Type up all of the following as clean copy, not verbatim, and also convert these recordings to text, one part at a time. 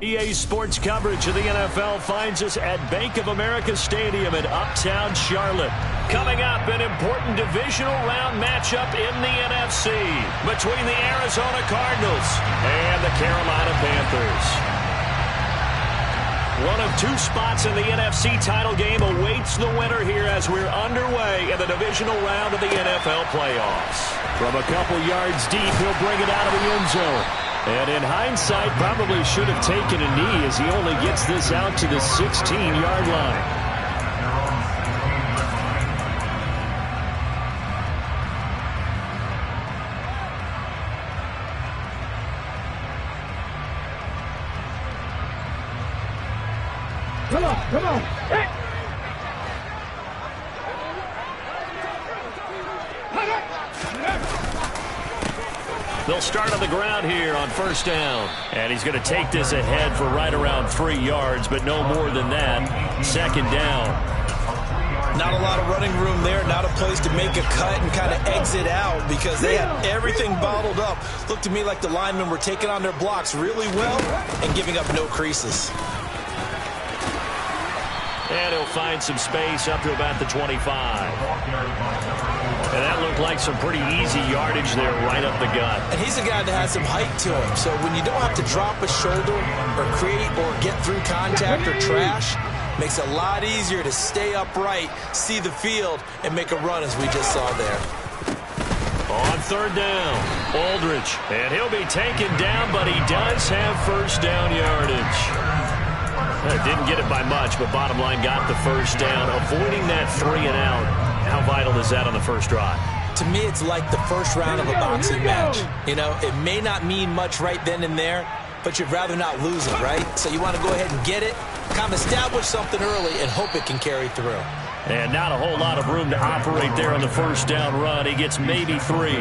EA Sports coverage of the NFL finds us at Bank of America Stadium in Uptown Charlotte. Coming up, an important divisional round matchup in the NFC between the Arizona Cardinals and the Carolina Panthers. One of two spots in the NFC title game awaits the winner here as we're underway in the divisional round of the NFL playoffs. From a couple yards deep, he'll bring it out of the end zone. And in hindsight, probably should have taken a knee as he only gets this out to the 16-yard line. Come on. Hey. They'll start on the ground here on first down. And he's going to take this ahead for right around 3 yards, but no more than that. Second down. Not a lot of running room there, not a place to make a cut and kind of exit out because they had everything bottled up. Looked to me like the linemen were taking on their blocks really well and giving up no creases. And he'll find some space up to about the 25. And that looked like some pretty easy yardage there right up the gut. And he's a guy that has some height to him. So when you don't have to drop a shoulder or create or get through contact or trash, makes it a lot easier to stay upright, see the field, and make a run as we just saw there. On third down, Aldridge. And he'll be taken down, but he does have first down yardage. Didn't get it by much, but bottom line got the first down. Avoiding that 3 and out. How vital is that on the first drive? To me, it's like the first round of a boxing match. You know, it may not mean much right then and there, but you'd rather not lose it, right? So you want to go ahead and get it, kind of establish something early, and hope it can carry through. And not a whole lot of room to operate there on the first down run. He gets maybe 3.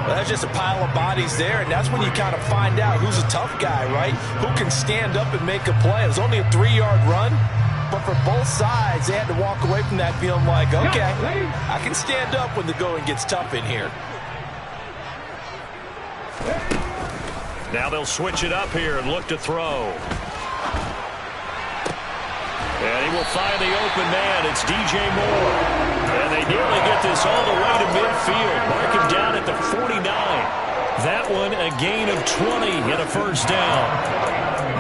Well, that's just a pile of bodies there, and that's when you kind of find out who's a tough guy, right? Who can stand up and make a play. It was only a 3-yard run, but for both sides, they had to walk away from that feeling like, okay, I can stand up when the going gets tough in here. Now they'll switch it up here and look to throw. And he will find the open man. It's DJ Moore. And they nearly get this all the way to midfield. Mark him down at the 49. That one a gain of 20 and a first down.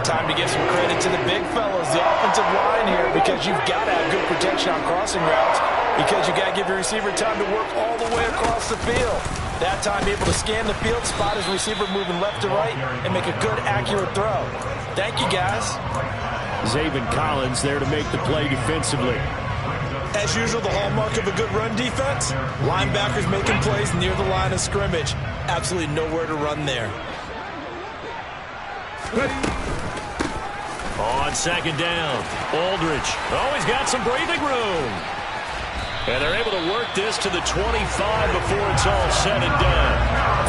Time to give some credit to the big fellas, the offensive line here, because you've got to have good protection on crossing routes because you got to give your receiver time to work all the way across the field. That time able to scan the field, spot his receiver moving left to right, and make a good, accurate throw. Thank you, guys. Zaven Collins there to make the play defensively. As usual, the hallmark of a good run defense, linebackers making plays near the line of scrimmage. Absolutely nowhere to run there. On second down, Aldridge. Oh, he's got some breathing room. And they're able to work this to the 25 before it's all said and done.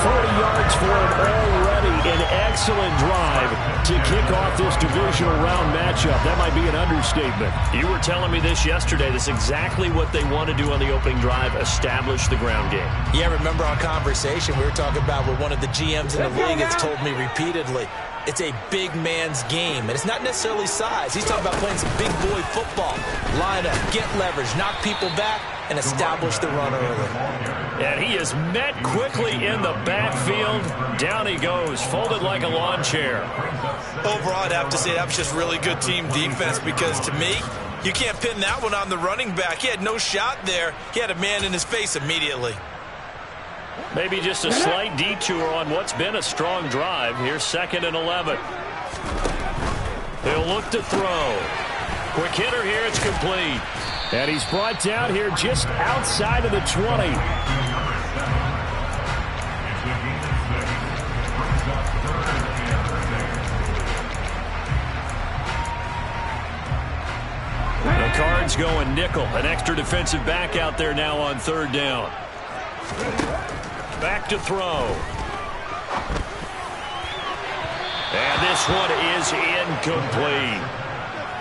40 yards for him already. An excellent drive to kick off this divisional round matchup. That might be an understatement. You were telling me this yesterday. This is exactly what they want to do on the opening drive, establish the ground game. Yeah, remember our conversation we were talking about with one of the GMs in the league has told me repeatedly. It's a big man's game, and it's not necessarily size. He's talking about playing some big boy football. Line up, get leverage, knock people back, and establish the run early. And he is met quickly in the backfield. Down he goes, folded like a lawn chair. Overall, I'd have to say that was just really good team defense because to me, you can't pin that one on the running back. He had no shot there. He had a man in his face immediately. Maybe just a slight detour on what's been a strong drive. Here's 2nd and 11. He'll look to throw. Quick hitter here. It's complete. And he's brought down here just outside of the 20. The Cards going nickel. An extra defensive back out there now on third down. Back to throw. And this one is incomplete.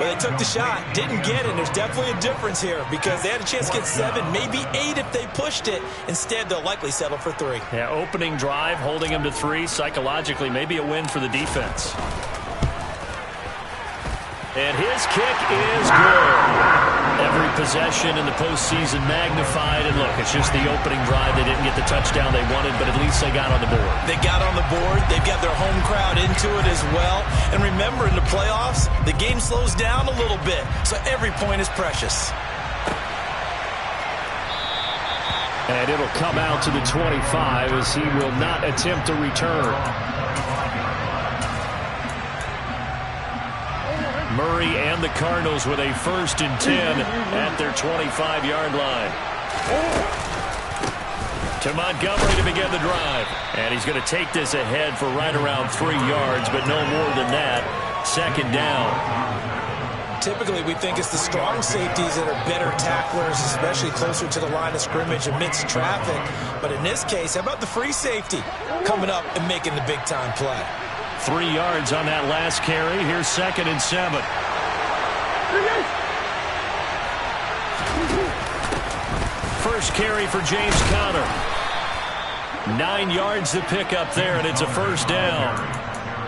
Well, they took the shot, didn't get it. There's definitely a difference here because they had a chance to get 7, maybe 8 if they pushed it. Instead, they'll likely settle for 3. Yeah, opening drive, holding them to 3. Psychologically, maybe a win for the defense. And his kick is good. Every possession in the postseason magnified. And look, it's just the opening drive. They didn't get the touchdown they wanted, but at least they got on the board. They got on the board. They've got their home crowd into it as well. And remember, in the playoffs, the game slows down a little bit. So every point is precious. And it'll come out to the 25 as he will not attempt to return. Murray and the Cardinals with a 1st and 10 at their 25-yard line. To Montgomery to begin the drive. And he's going to take this ahead for right around 3 yards, but no more than that. 2nd down. Typically, we think it's the strong safeties that are better tacklers, especially closer to the line of scrimmage amidst traffic. But in this case, how about the free safety coming up and making the big-time play? 3 yards on that last carry. Here's 2nd and 7. First carry for James Conner. 9 yards to pick up there, and it's a 1st down.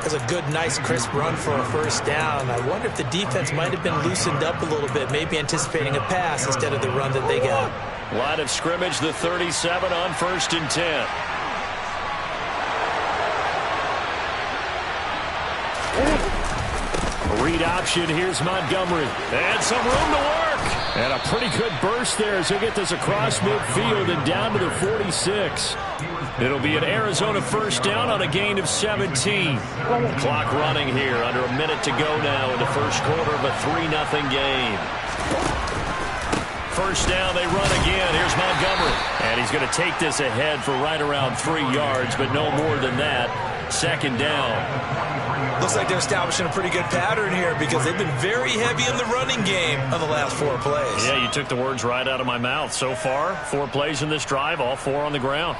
That's a good, nice, crisp run for a 1st down. I wonder if the defense might have been loosened up a little bit, maybe anticipating a pass instead of the run that they got. Line of scrimmage, the 37 on 1st and 10. Read option. Here's Montgomery. And some room to work. And a pretty good burst there as he'll get this across midfield and down to the 46. It'll be an Arizona 1st down on a gain of 17. Clock running here. Under a minute to go now in the 1st quarter of a 3-0 game. 1st down, they run again. Here's Montgomery. And he's going to take this ahead for right around 3 yards, but no more than that. 2nd down. Looks like they're establishing a pretty good pattern here because they've been very heavy in the running game of the last 4 plays. Yeah, you took the words right out of my mouth. So far, 4 plays in this drive, all 4 on the ground.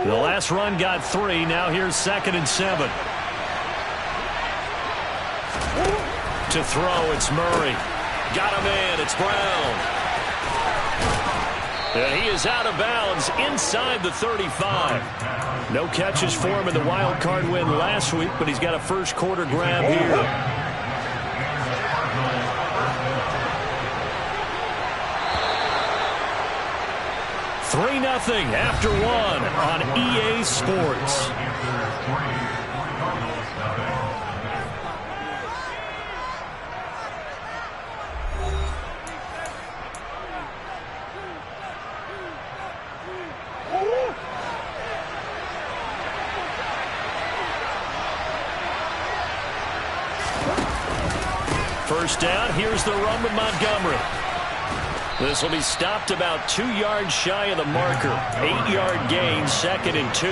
The last run got 3. Now here's 2nd and 7. To throw, it's Murray. Got a man, it's Brown. And he is out of bounds inside the 35. No catches for him in the wild card win last week, but he's got a 1st quarter grab here. Three 3-0 after 1 on EA Sports. First down, here's the run with Montgomery. This will be stopped about 2 yards shy of the marker. 8-yard gain, 2nd and 2.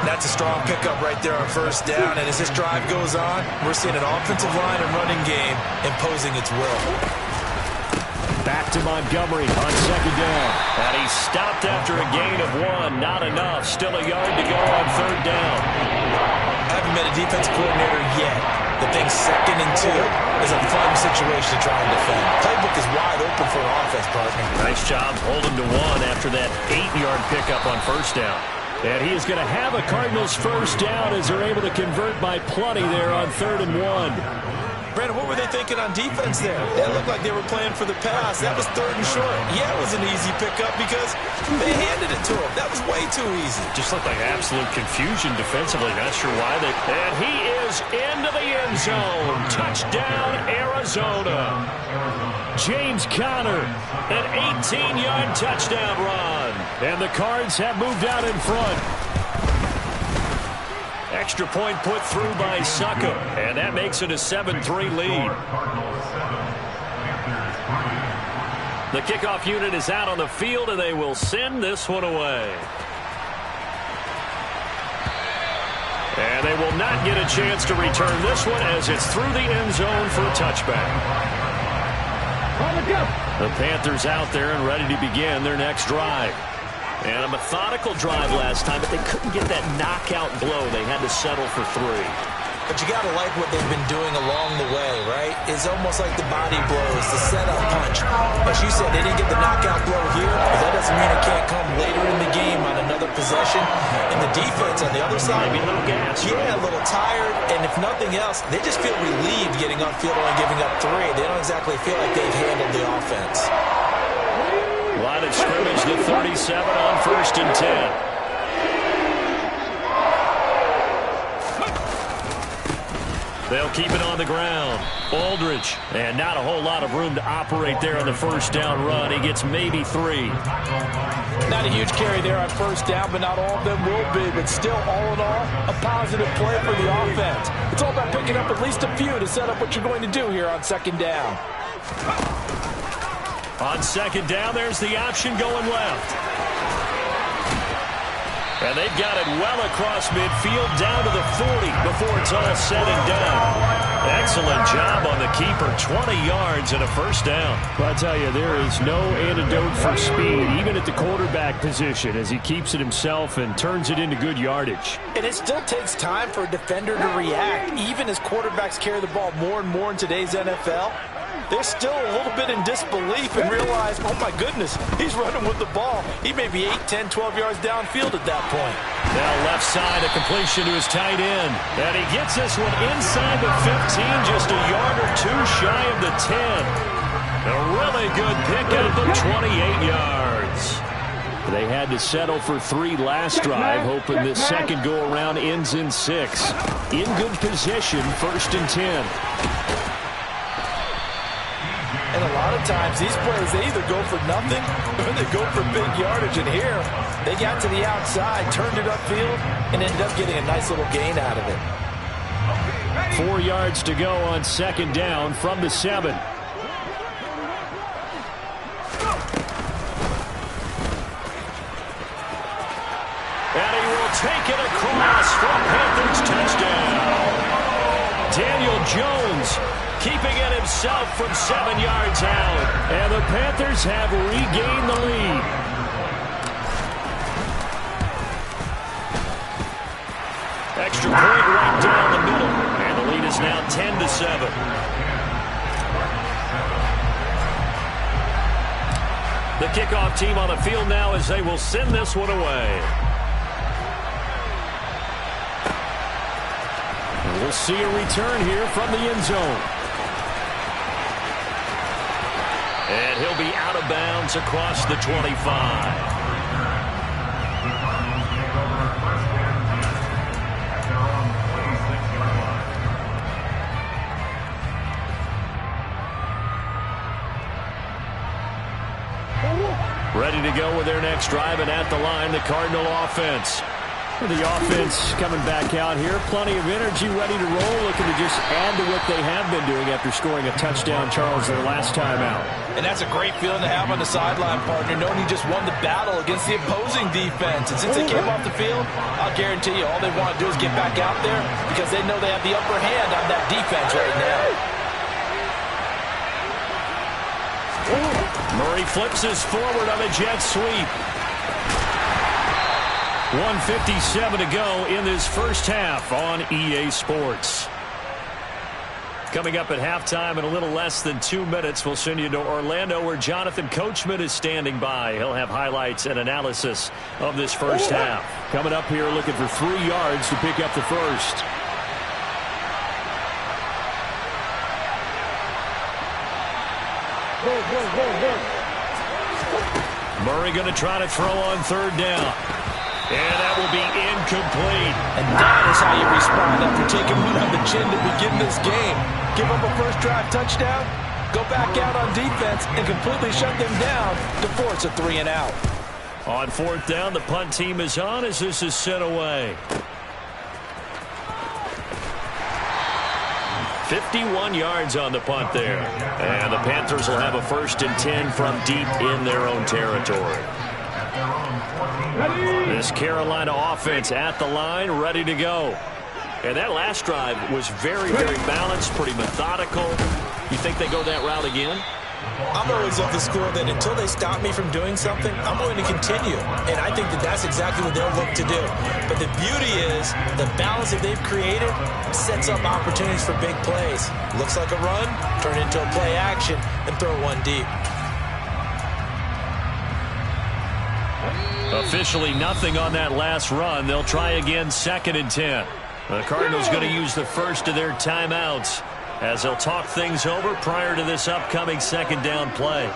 That's a strong pickup right there on 1st down. And as this drive goes on, we're seeing an offensive line and running game imposing its will. Back to Montgomery on 2nd down. And he's stopped after a gain of 1. Not enough. Still a yard to go on 3rd down. Haven't met a defensive coordinator yet. The thing 2nd and 2 is a fun situation to try and defend. Playbook is wide open for an offense, partner. Nice job holding to 1 after that 8-yard pickup on 1st down. And he is going to have a Cardinals 1st down as they're able to convert by plenty there on 3rd and 1. Brandon, what were they thinking on defense there? It looked like they were playing for the pass. That was 3rd and short. Yeah, it was an easy pickup because they handed it to him. That was way too easy. Just looked like absolute confusion defensively. Not sure why they... And he is into the end zone. Touchdown, Arizona. James Conner, an 18-yard touchdown run. And the Cards have moved out in front. Extra point put through by Suckup, and that makes it a 7-3 lead. The kickoff unit is out on the field, and they will send this one away. And they will not get a chance to return this one as it's through the end zone for a touchback. The Panthers out there and ready to begin their next drive. And a methodical drive last time, but they couldn't get that knockout blow. They had to settle for 3. But you got to like what they've been doing along the way, right? It's almost like the body blows, the setup punch. As you said, they didn't get the knockout blow here, but that doesn't mean it can't come later in the game on another possession. And the defense on the other side, maybe a little gas. Yeah, a little tired. And if nothing else, they just feel relieved getting upfield only giving up 3. They don't exactly feel like they've handled the offense. Line of scrimmage to 37 on 1st and 10. They'll keep it on the ground. Aldridge, and not a whole lot of room to operate there on the first down run. He gets maybe 3. Not a huge carry there on first down, but not all of them will be. But still, all in all, a positive play for the offense. It's all about picking up at least a few to set up what you're going to do here on 2nd down. On 2nd down, there's the option going left. And they've got it well across midfield down to the 40 before it's all said and done. Excellent job on the keeper. 20 yards and a first down. Well, I tell you, there is no antidote for speed, even at the quarterback position, as he keeps it himself and turns it into good yardage. And it still takes time for a defender to react, even as quarterbacks carry the ball more and more in today's NFL. They're still a little bit in disbelief and realize, oh my goodness, he's running with the ball. He may be 8, 10, 12 yards downfield at that point. Now left side, a completion to his tight end. And he gets this one inside the 15, just a yard or 2 shy of the 10. A really good pickup of 28 yards. They had to settle for 3 last drive, hoping this second go-around ends in 6. In good position, 1st and 10. And a lot of times, these plays, they either go for nothing or they go for big yardage. And here, they got to the outside, turned it upfield, and ended up getting a nice little gain out of it. 4 yards to go on 2nd down from the 7. And he will take it across for a Panthers touchdown. Daniel Jones keeping it himself from 7 yards out. And the Panthers have regained the lead. Extra point right down the middle. And the lead is now 10-7. The kickoff team on the field now as they will send this one away. We'll see a return here from the end zone. And he'll be out of bounds across the 25. Ready to go with their next drive, and at the line, the Cardinal offense. The offense coming back out here. Plenty of energy, ready to roll, looking to just add to what they have been doing after scoring a touchdown, Charles, their last time out. And that's a great feeling to have on the sideline, partner, knowing you just won the battle against the opposing defense. And since they came off the field, I'll guarantee you all they want to do is get back out there because they know they have the upper hand on that defense right now. Murray flips us forward on a jet sweep. 1:57 to go in this first half on EA Sports. Coming up at halftime in a little less than 2 minutes, we'll send you to Orlando where Jonathan Coachman is standing by. He'll have highlights and analysis of this first half. Coming up here looking for 3 yards to pick up the first. Murray going to try to throw on 3rd down. And that will be incomplete. And that is how you respond after taking one on the chin to begin this game. Give up a first drive touchdown, go back out on defense, and completely shut them down to force a 3 and out. On 4th down, the punt team is on as this is sent away. 51 yards on the punt there. And the Panthers will have a 1st and 10 from deep in their own territory. This Carolina offense at the line, ready to go. And that last drive was very, very balanced, pretty methodical. You think they go that route again? I'm always of the school that until they stop me from doing something, I'm going to continue. And I think that that's exactly what they'll look to do. But the beauty is the balance that they've created sets up opportunities for big plays. Looks like a run, turn it into a play action, and throw one deep. Officially nothing on that last run. They'll try again 2nd and 10. The Cardinals going to use the first of their timeouts as they'll talk things over prior to this upcoming 2nd down play.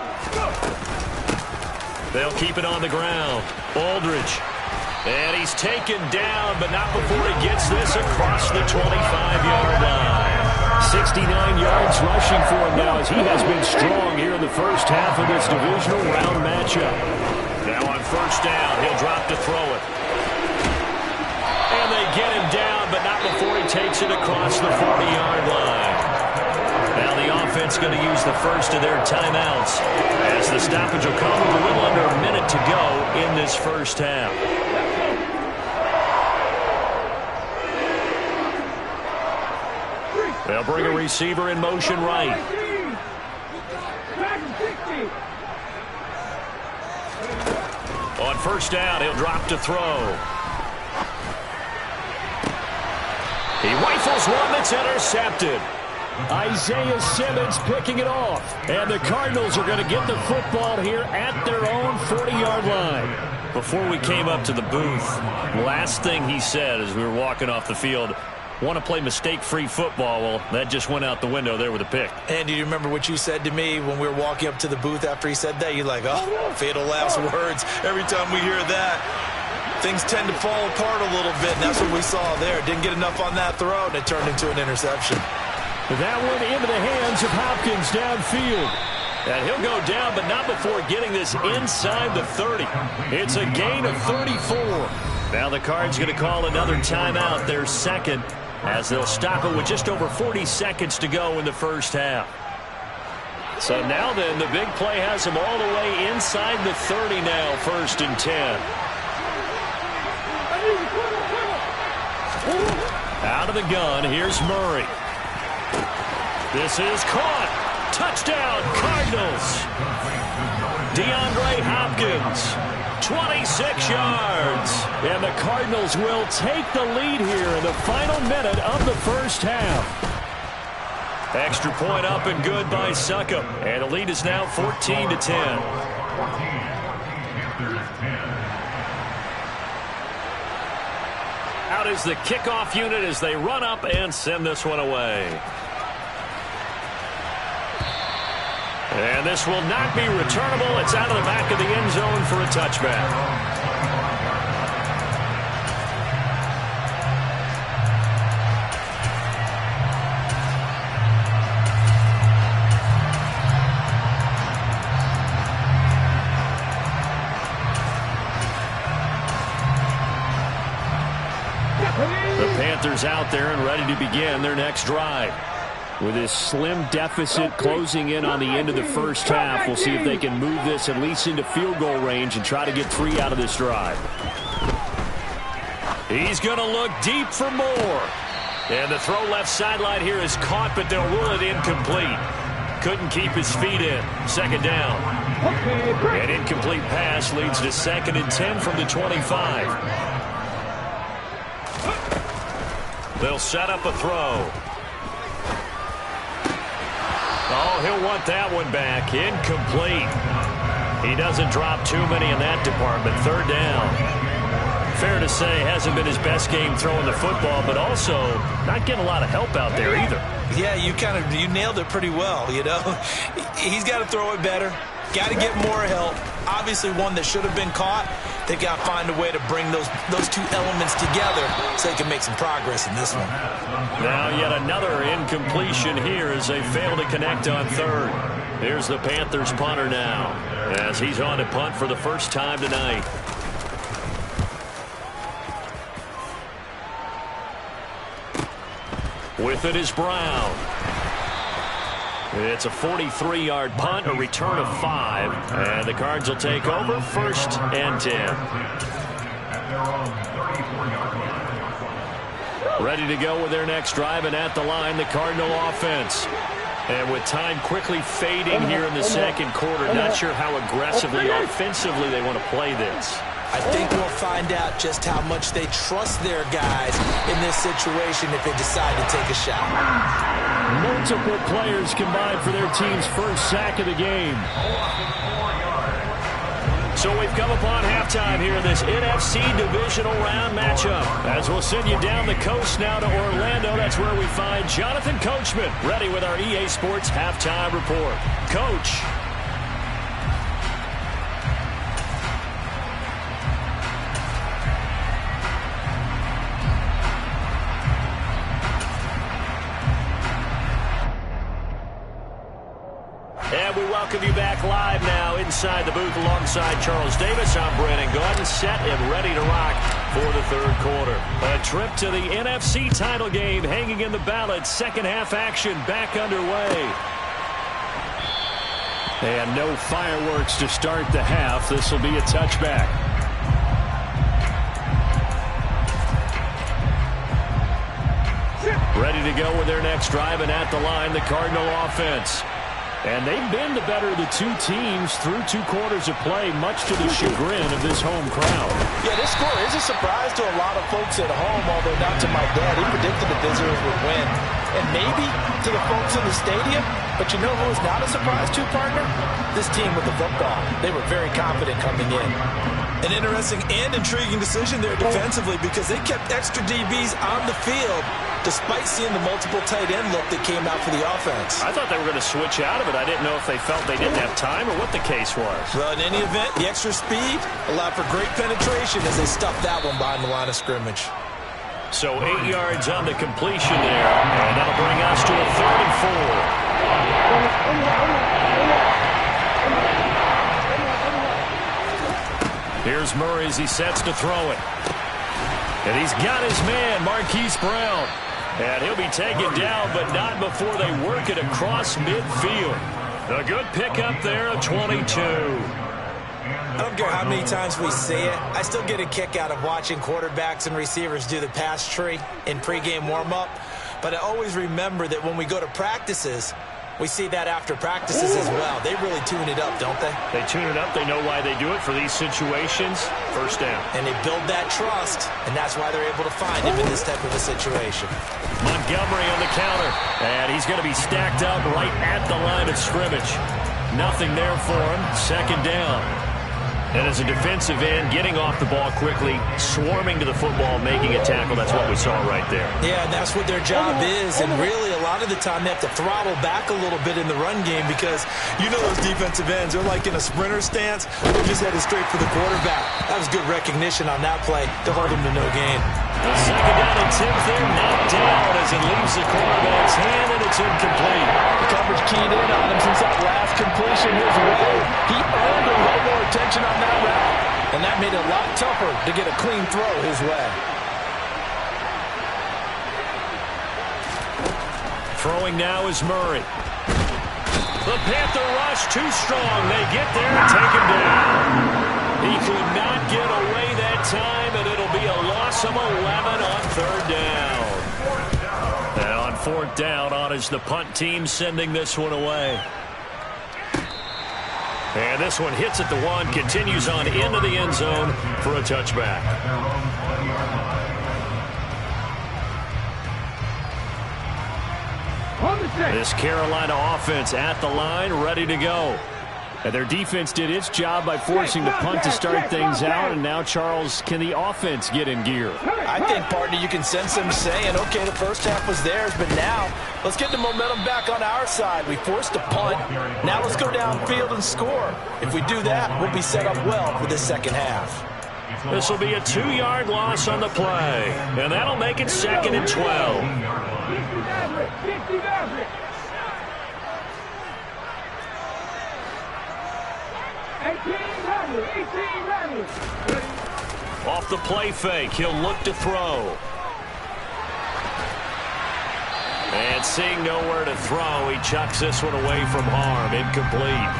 They'll keep it on the ground. Aldridge. And he's taken down, but not before he gets this across the 25-yard line. 69 yards rushing for him now as he has been strong here in the first half of this divisional round matchup. Now on 1st down, he'll drop to throw it. And they get him down, but not before he takes it across the 40-yard line. Now the offense going to use the first of their timeouts as the stoppage will come with a little under a minute to go in this first half. They'll bring a receiver in motion right. On 1st down, he'll drop to throw. He rifles one that's intercepted. Isaiah Simmons picking it off. And the Cardinals are going to get the football here at their own 40-yard line. Before we came up to the booth, last thing he said as we were walking off the field, want to play mistake-free football. Well, that just went out the window there with a pick. And do you remember what you said to me when we were walking up to the booth after he said that? You're like, oh, fatal last words. Every time we hear that, things tend to fall apart a little bit, and that's what we saw there. Didn't get enough on that throw, and it turned into an interception. That one into the hands of Hopkins downfield. And he'll go down, but not before getting this inside the 30. It's a gain of 34. Now the Cards going to call another timeout, their 2nd, as they'll stop it with just over 40 seconds to go in the first half. So now then, the big play has them all the way inside the 30 now, 1st and 10. Out of the gun, here's Murray. This is caught. Touchdown, Cardinals. DeAndre Hopkins, 26 yards. And the Cardinals will take the lead here in the final minute of the first half. Extra point up and good by Succop. And the lead is now 14-10. Out is the kickoff unit as they run up and send this one away. And this will not be returnable. It's out of the back of the end zone for a touchback. The Panthers out there and ready to begin their next drive. With this slim deficit closing in on the end of the first half, we'll see if they can move this at least into field goal range and try to get 3 out of this drive. He's going to look deep for more. And the throw left sideline here is caught, but they'll rule it incomplete. Couldn't keep his feet in. 2nd down. An incomplete pass leads to 2nd and 10 from the 25. They'll set up a throw. Oh, he'll want that one back. Incomplete. He doesn't drop too many in that department. 3rd down. Fair to say, hasn't been his best game throwing the football, but also not getting a lot of help out there either. Yeah, you nailed it pretty well, you know. He's got to throw it better. Got to get more help. Obviously one that should have been caught. They've got to find a way to bring those two elements together so they can make some progress in this one. Now yet another incompletion here as they fail to connect on 3rd. Here's the Panthers punter now as he's on to punt for the first time tonight. With it is Brown. It's a 43-yard punt, a return of 5, and the Cards will take over 1st and 10. Ready to go with their next drive, and at the line, the Cardinal offense. And with time quickly fading here in the second quarter, not sure how aggressively, offensively they want to play this. I think we'll find out just how much they trust their guys in this situation if they decide to take a shot. Multiple players combined for their team's first sack of the game. So we've come upon halftime here in this NFC divisional round matchup. As we'll send you down the coast now to Orlando, that's where we find Jonathan Coachman ready with our EA Sports halftime report. Coach. And we welcome you back live now inside the booth alongside Charles Davis. I'm Brandon Gaudin, set and ready to rock for the third quarter. A trip to the NFC title game hanging in the balance. Second half action back underway. And no fireworks to start the half. This will be a touchback. Ready to go with their next drive, and at the line, the Cardinal offense. And they've been the better of the two teams through 2 quarters of play, much to the chagrin of this home crowd. Yeah, this score is a surprise to a lot of folks at home, although not to my dad. He predicted the visitors would win. And maybe to the folks in the stadium, but you know who is not a surprise to, partner? This team with the football. They were very confident coming in. An interesting and intriguing decision there defensively because they kept extra DBs on the field despite seeing the multiple tight end look that came out for the offense. I thought they were going to switch out of it. I didn't know if they felt they didn't have time or what the case was. Well, in any event, the extra speed allowed for great penetration as they stuffed that one behind the line of scrimmage. So 8 yards on the completion there, and that'll bring us to a 3rd and 4. Here's Murray as he sets to throw it. And he's got his man, Marquise Brown. And he'll be taken down, but not before they work it across midfield. A good pickup there of 22. I don't care how many times we see it. I still get a kick out of watching quarterbacks and receivers do the pass tree in pregame warm-up. But I always remember that when we go to practices, we see that after practices as well. They really tune it up, don't they? They tune it up. They know why they do it for these situations. First down. And they build that trust, and that's why they're able to find him in this type of a situation. Montgomery on the counter. And he's going to be stacked up right at the line of scrimmage. Nothing there for him. Second down. And as a defensive end, getting off the ball quickly, swarming to the football, making a tackle. That's what we saw right there. Yeah, and that's what their job is. And really, a lot of the time, they have to throttle back a little bit in the run game because you know those defensive ends, they're like in a sprinter stance. They're just headed straight for the quarterback. That was good recognition on that play to hold him to no gain. Second down and 10 there, knocked down as it leaves the quarterback's hand, and it's incomplete. The coverage keyed in on him since that last completion his way. He earned a little more attention on that route, and that made it a lot tougher to get a clean throw his way. Throwing now is Murray. The Panther rush too strong. They get there and take him down. He could not get away that time, and it'll be a loss of 11 on 3rd down. And on 4th down, on is the punt team sending this one away. And this one hits at the 1, continues on into the end zone for a touchback. This Carolina offense at the line, ready to go. And their defense did its job by forcing the punt to start things out. And now, Charles, can the offense get in gear? I think, partner, you can sense them saying, okay, the first half was theirs, but now let's get the momentum back on our side. We forced a punt. Now let's go downfield and score. If we do that, we'll be set up well for this second half. This will be a 2-yard loss on the play. And that'll make it 2nd and 12. Off the play fake, he'll look to throw. And seeing nowhere to throw, he chucks this one away from harm. Incomplete.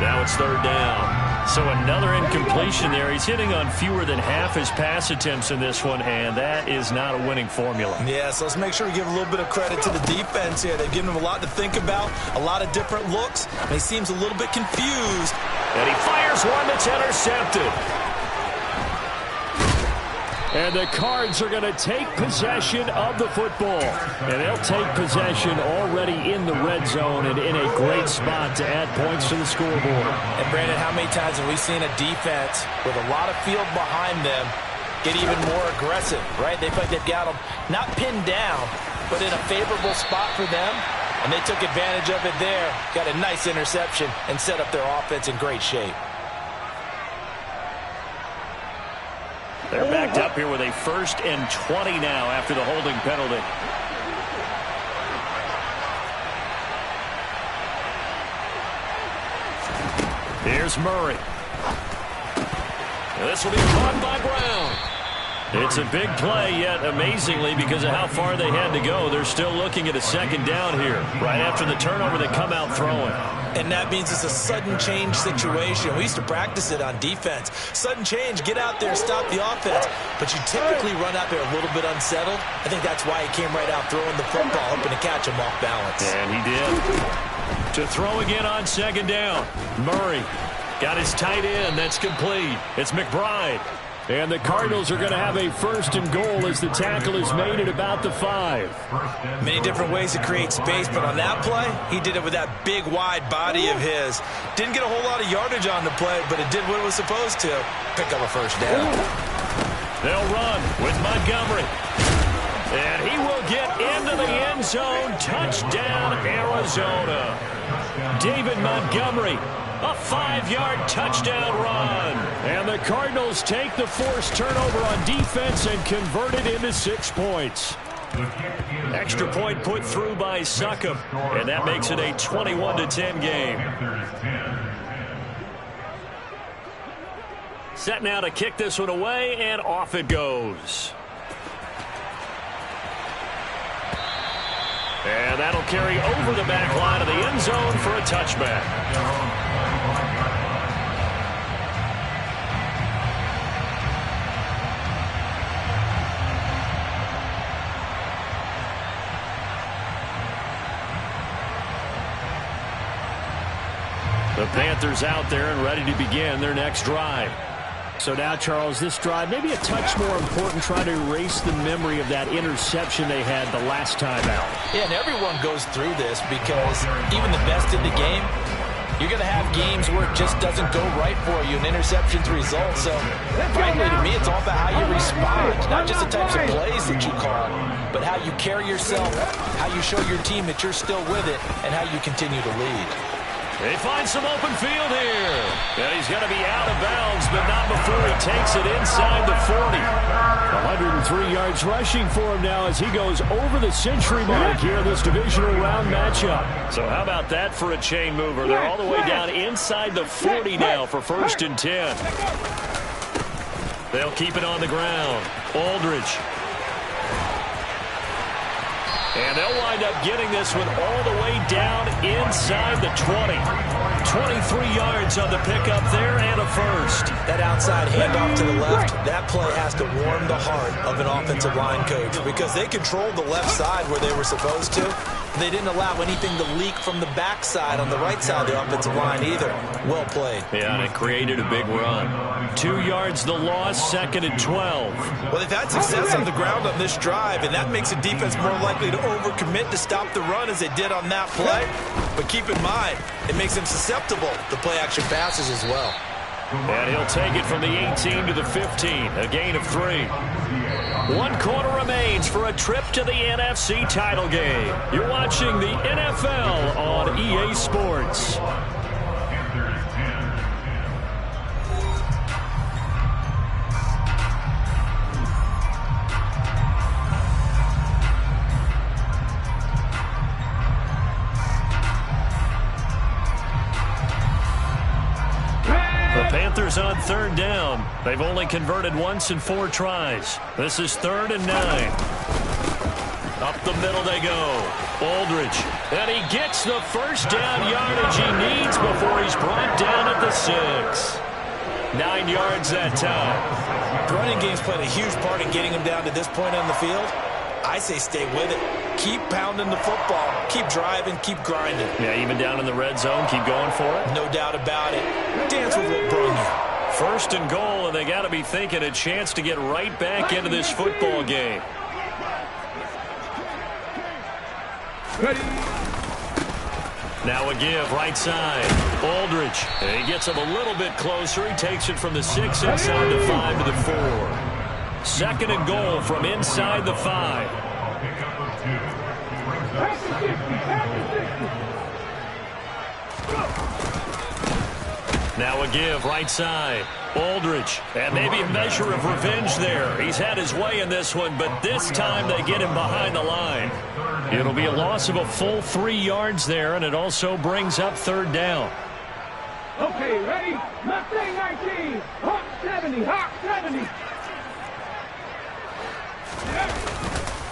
Now it's third down. So another incompletion there. He's hitting on fewer than half his pass attempts in this one, and that is not a winning formula. Yeah, so let's make sure we give a little bit of credit to the defense here. They've given him a lot to think about, a lot of different looks, and he seems a little bit confused. And he fires one that's intercepted. And the Cards are going to take possession of the football. And they'll take possession already in the red zone and in a great spot to add points to the scoreboard. And, Brandon, how many times have we seen a defense with a lot of field behind them get even more aggressive, right? They feel like they've got them not pinned down, but in a favorable spot for them. And they took advantage of it there, got a nice interception, and set up their offense in great shape. They're backed up here with a 1st and 20 now after the holding penalty. Here's Murray. This will be caught by Brown. It's a big play, yet amazingly, because of how far they had to go, they're still looking at a 2nd down here. Right after the turnover, they come out throwing. And that means it's a sudden change situation. We used to practice it on defense. Sudden change, get out there, stop the offense. But you typically run out there a little bit unsettled. I think that's why he came right out throwing the football, hoping to catch him off balance. And he did. To throw again on 2nd down. Murray got his tight end. That's complete. It's McBride. And the Cardinals are going to have a 1st and goal as the tackle is made at about the 5. Many different ways to create space, but on that play, he did it with that big, wide body of his. Didn't get a whole lot of yardage on the play, but it did what it was supposed to. Pick up a 1st down. They'll run with Montgomery. And he will get into the end zone. Touchdown, Arizona. David Montgomery. A 5-yard touchdown run. And the Cardinals take the forced turnover on defense and convert it into 6 points. Extra point put through by Succop. And that makes it a 21-10 game. Set now to kick this one away, and off it goes. And that'll carry over the back line of the end zone for a touchback. The Panthers out there and ready to begin their next drive. So now, Charles, this drive maybe a touch more important, trying to erase the memory of that interception they had the last time out. Yeah, and everyone goes through this because even the best in the game, you're going to have games where it just doesn't go right for you, and interceptions result. So, frankly, to me, it's all about how you respond, not just the types of plays that you call, but how you carry yourself, how you show your team that you're still with it, and how you continue to lead. They find some open field here. And he's going to be out of bounds, but not before he takes it inside the 40. 103 yards rushing for him now as he goes over the century mark here in this divisional round matchup. So how about that for a chain mover? They're all the way down inside the 40 now for 1st and 10. They'll keep it on the ground. Aldridge. And they'll wind up getting this one all the way down inside the 20. 23 yards on the pickup there and a 1st. That outside handoff to the left, that play has to warm the heart of an offensive line coach because they controlled the left side where they were supposed to. They didn't allow anything to leak from the backside on the right side of the offensive line either. Well played. Yeah, and it created a big run. 2 yards the loss, 2nd and 12. Well, they've had success on the ground on this drive, and that makes a defense more likely to overcommit to stop the run as they did on that play. But keep in mind, it makes them susceptible to play-action passes as well. And he'll take it from the 18 to the 15, a gain of 3. 1 quarter remains for a trip to the NFC title game. You're watching the NFL on EA Sports. Panthers on 3rd down. They've only converted once in 4 tries. This is 3rd and 9. Up the middle they go. Aldridge. And he gets the first down yardage he needs before he's brought down at the 6. 9 yards that time. The running game's played a huge part in getting him down to this point on the field. I say stay with it. Keep pounding the football. Keep driving. Keep grinding. Yeah, even down in the red zone, keep going for it. No doubt about it. Dance with what brung you. First and goal, and they got to be thinking a chance to get right back into this football game. Now a give, right side. Aldridge. And he gets him a little bit closer. He takes it from the 6 inside the 5 to the 4. Second and goal from inside the 5. Now a give, right side. Aldridge. And maybe a measure of revenge there. He's had his way in this one, but this time they get him behind the line. It'll be a loss of a full 3 yards there, and it also brings up third down. Okay, ready? Mustang 19. Hawk 70. Hawk 70.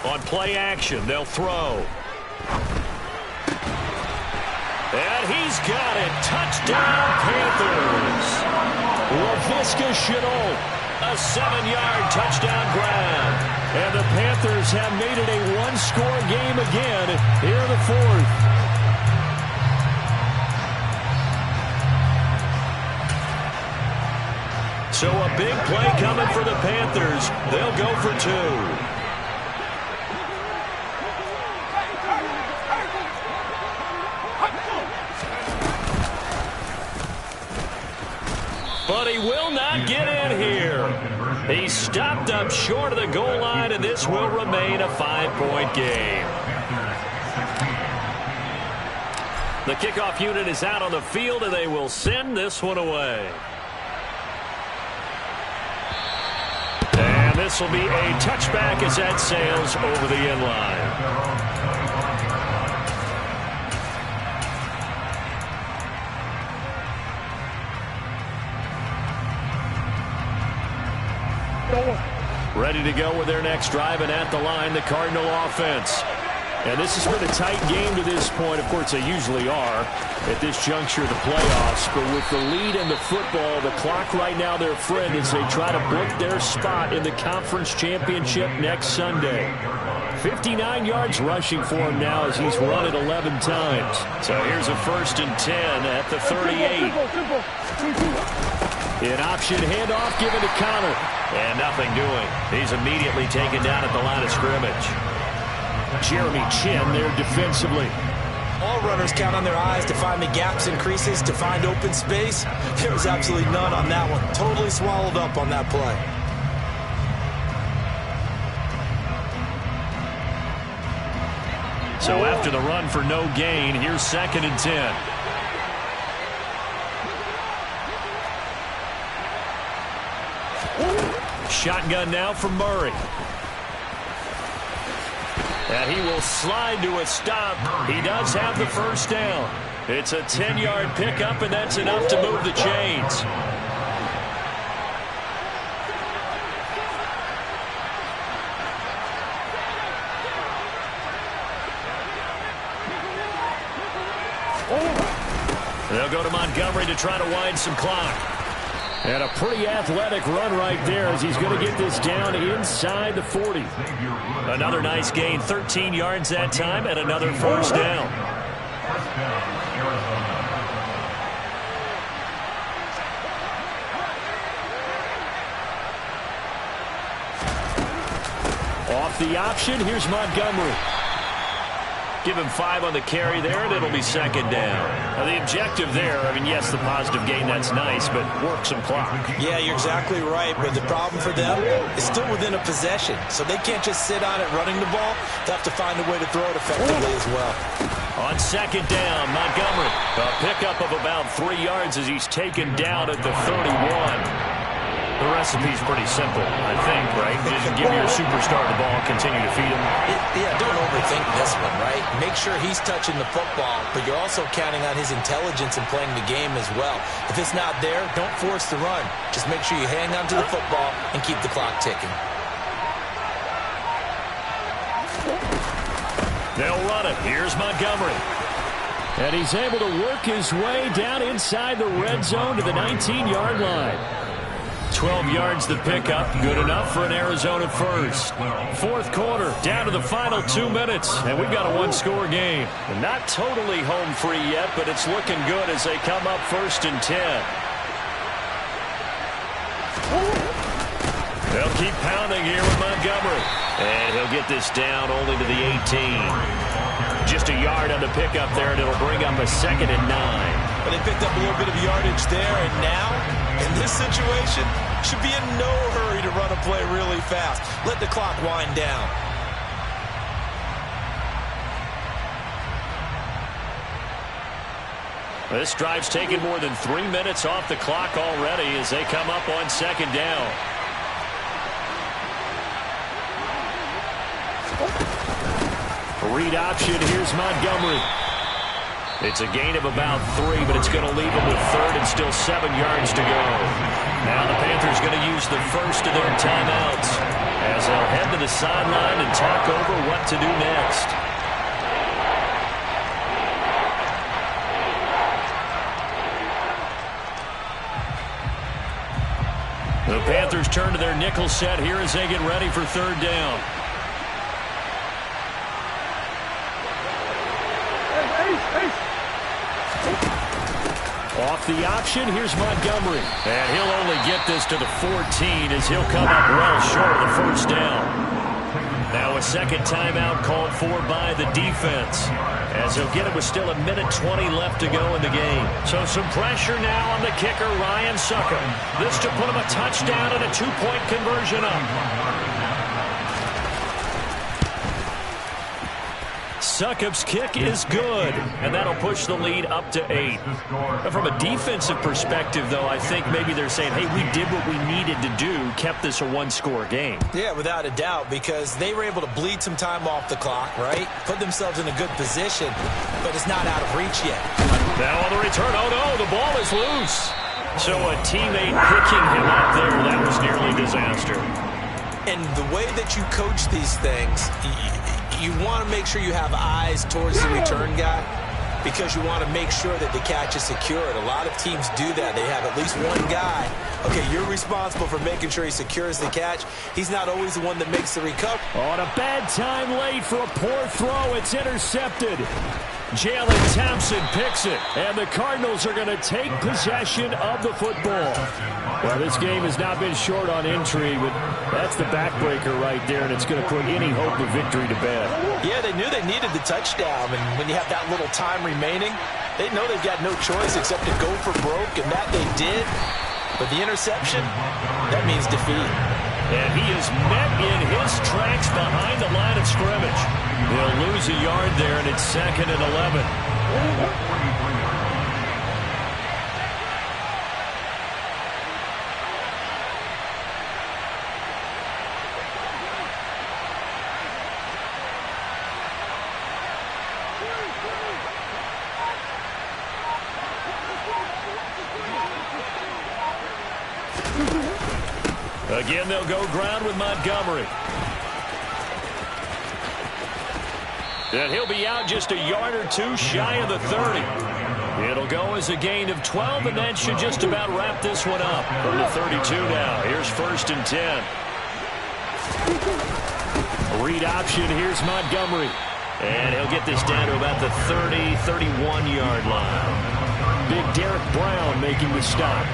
On play action, they'll throw. And he's got it. Touchdown, Panthers. LaVisca Chenault, a 7-yard touchdown grab. And the Panthers have made it a one-score game again here in the 4th. So a big play coming for the Panthers. They'll go for 2. But he will not get in here. He's stopped up short of the goal line, and this will remain a 5-point game. The kickoff unit is out on the field, and they will send this one away. And this will be a touchback as that sails over the end line. Ready to go with their next drive, and at the line, the Cardinal offense. And this has been a tight game to this point. Of course, they usually are at this juncture of the playoffs. But with the lead in the football, the clock right now their friend as they try to book their spot in the conference championship next Sunday. 59 yards rushing for him now as he's run it 11 times. So here's a 1st and 10 at the 38. An option handoff given to Connor. And nothing doing. He's immediately taken down at the line of scrimmage. Jeremy Chin there defensively. All runners count on their eyes to find the gaps and creases, to find open space. There was absolutely none on that one. Totally swallowed up on that play. So after the run for no gain, here's 2nd and 10. Shotgun now from Murray. And he will slide to a stop. He does have the first down. It's a 10-yard pickup, and that's enough to move the chains. They'll go to Montgomery to try to wind some clock. And a pretty athletic run right there as he's going to get this down inside the 40. Another nice gain, 13 yards that time, and another first down. Off the option, here's Montgomery. Give him 5 on the carry there, and it'll be 2nd down. Now, the objective there, I mean, yes, the positive gain, that's nice, but work some clock. Yeah, you're exactly right, but the problem for them is still within a possession, so they can't just sit on it running the ball. They'll have to find a way to throw it effectively as well. On 2nd down, Montgomery. A pickup of about 3 yards as he's taken down at the 31. The recipe's pretty simple, I think, right? Just give your superstar the ball and continue to feed him. Yeah, don't overthink this one, right? Make sure he's touching the football, but you're also counting on his intelligence in playing the game as well. If it's not there, don't force the run. Just make sure you hang on to the football and keep the clock ticking. They'll run it. Here's Montgomery. And he's able to work his way down inside the red zone to the 19-yard line. 12 yards the pickup. Good enough for an Arizona first. Fourth quarter, down to the final 2 minutes, and we've got a one-score game. And not totally home free yet, but it's looking good as they come up 1st and 10. They'll keep pounding here with Montgomery. And he'll get this down only to the 18. Just a yard on the pickup there, and it'll bring up a 2nd and 9. But they picked up a little bit of yardage there, and now, in this situation, should be in no hurry to run a play really fast. Let the clock wind down. This drive's taken more than 3 minutes off the clock already as they come up on 2nd down. Read option. Here's Montgomery. It's a gain of about 3, but it's going to leave them with 3rd and still 7 yards to go. Now the Panthers going to use the first of their timeouts as they'll head to the sideline and talk over what to do next. The Panthers turn to their nickel set here as they get ready for 3rd down. Off the option, here's Montgomery. And he'll only get this to the 14 as he'll come up well short of the 1st down. Now a 2nd timeout called for by the defense, as he'll get it with still 1:20 left to go in the game. So some pressure now on the kicker, Ryan Succop. This to put him a touchdown and a 2-point conversion up. Succop's kick is good, and that'll push the lead up to 8. But from a defensive perspective, though, I think maybe they're saying, hey, we did what we needed to do, kept this a one-score game. Yeah, without a doubt, because they were able to bleed some time off the clock, right? Put themselves in a good position, but it's not out of reach yet. Now on the return, oh no, the ball is loose. So a teammate picking him up there, that was nearly disaster. And the way that you coach these things, you want to make sure you have eyes towards the return guy because you want to make sure that the catch is secured. A lot of teams do that. They have at least one guy. Okay, you're responsible for making sure he secures the catch. He's not always the one that makes the recovery. On a bad time late for a poor throw. It's intercepted. Jalen Thompson picks it, and the Cardinals are going to take possession of the football. Well, this game has not been short on intrigue, but that's the backbreaker right there, and it's going to put any hope of victory to bed. Yeah, they knew they needed the touchdown, and when you have that little time remaining, they know they've got no choice except to go for broke, and that they did. But the interception, that means defeat. And he is met in his tracks behind the line of scrimmage. He'll lose a yard there, and it's 2nd and 11. Again, they'll go ground with Montgomery. And he'll be out just a yard or two shy of the 30. It'll go as a gain of 12, and that should just about wrap this one up. From the 32 now. Here's 1st and 10. A read option. Here's Montgomery. And he'll get this down to about the 30, 31-yard line. Big Derek Brown making the stop.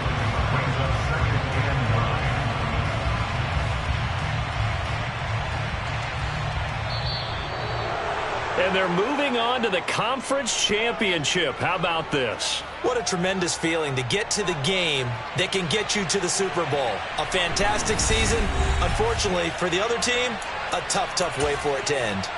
And they're moving on to the conference championship. How about this? What a tremendous feeling to get to the game that can get you to the Super Bowl. A fantastic season. Unfortunately, for the other team, a tough, tough way for it to end.